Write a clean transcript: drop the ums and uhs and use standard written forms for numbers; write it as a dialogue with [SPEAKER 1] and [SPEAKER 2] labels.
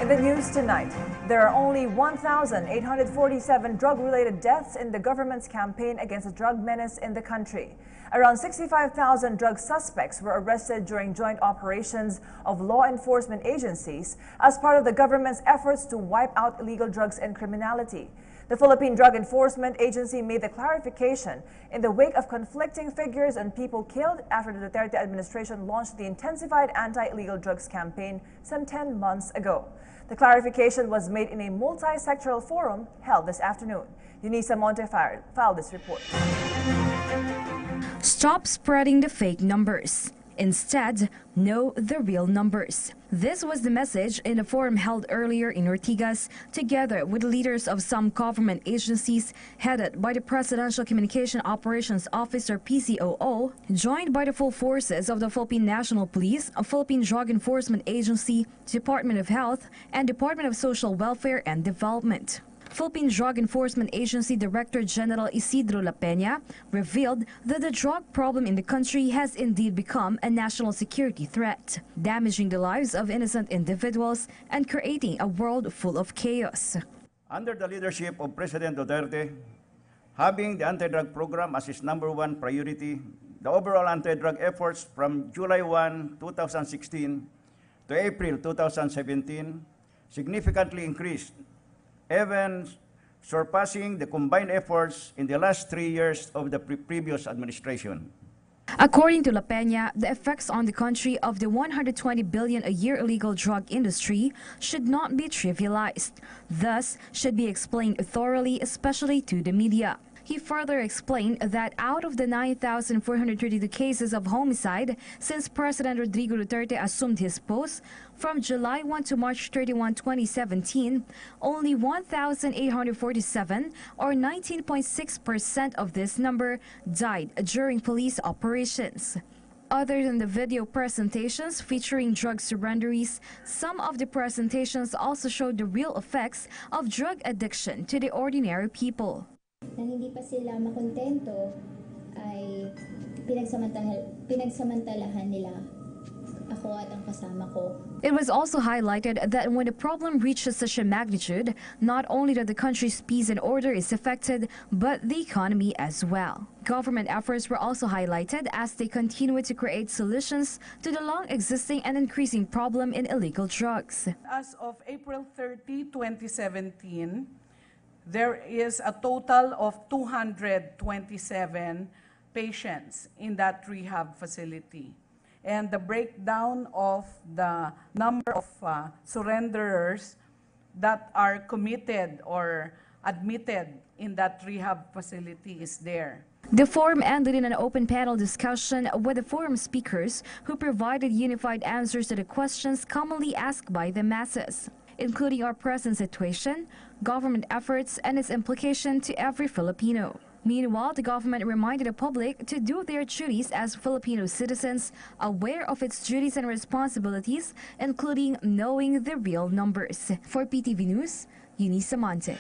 [SPEAKER 1] In the news tonight, there are only 1,847 drug-related deaths in the government's campaign against the drug menace in the country. Around 65,000 drug suspects were arrested during joint operations of law enforcement agencies as part of the government's efforts to wipe out illegal drugs and criminality. The Philippine Drug Enforcement Agency made the clarification in the wake of conflicting figures on people killed after the Duterte administration launched the intensified Anti-Illegal Drugs Campaign some 10 months ago. The clarification was made in a multi-sectoral forum held this afternoon. Eunice Monte filed this report.
[SPEAKER 2] Stop spreading the fake numbers. Instead, know the real numbers. This was the message in a forum held earlier in Ortigas, together with leaders of some government agencies headed by the Presidential Communication Operations Officer PCOO, joined by the full forces of the Philippine National Police, Philippine Drug Enforcement Agency, Department of Health, and Department of Social Welfare and Development. Philippine Drug Enforcement Agency Director General Isidro La Peña revealed that the drug problem in the country has indeed become a national security threat, damaging the lives of innocent individuals and creating a world full of chaos.
[SPEAKER 3] Under the leadership of President Duterte, having the anti-drug program as his #1 priority, the overall anti-drug efforts from July 1, 2016 to April 2017 significantly increased, even surpassing the combined efforts in the last 3 years of the previous administration.
[SPEAKER 2] According to La Peña, the effects on the country of the 120 billion a year illegal drug industry should not be trivialized, thus should be explained thoroughly, especially to the media. He further explained that out of the 9,432 cases of homicide since President Rodrigo Duterte assumed his post from July 1 to March 31, 2017, only 1,847 or 19.6% of this number died during police operations. Other than the video presentations featuring drug surrenderies, some of the presentations also showed the real effects of drug addiction to the ordinary people.
[SPEAKER 4] Nang hindi pa sila makontento ay pinagsamantalahan nila ako at ang kasama ko.
[SPEAKER 2] It was also highlighted that when the problem reaches such a magnitude, not only that the country's peace and order is affected, but the economy as well. Government efforts were also highlighted as they continue to create solutions to the long-existing and increasing problem in illegal drugs.
[SPEAKER 5] As of April 30, 2017, there is a total of 227 patients in that rehab facility. And the breakdown of the number of surrenderers that are committed or admitted in that rehab facility is there.
[SPEAKER 2] The forum ended in an open panel discussion with the forum speakers who provided unified answers to the questions commonly asked by the masses, including our present situation, government efforts, and its implication to every Filipino. Meanwhile, the government reminded the public to do their duties as Filipino citizens, aware of its duties and responsibilities, including knowing the real numbers. For PTV News, Eunice Monte.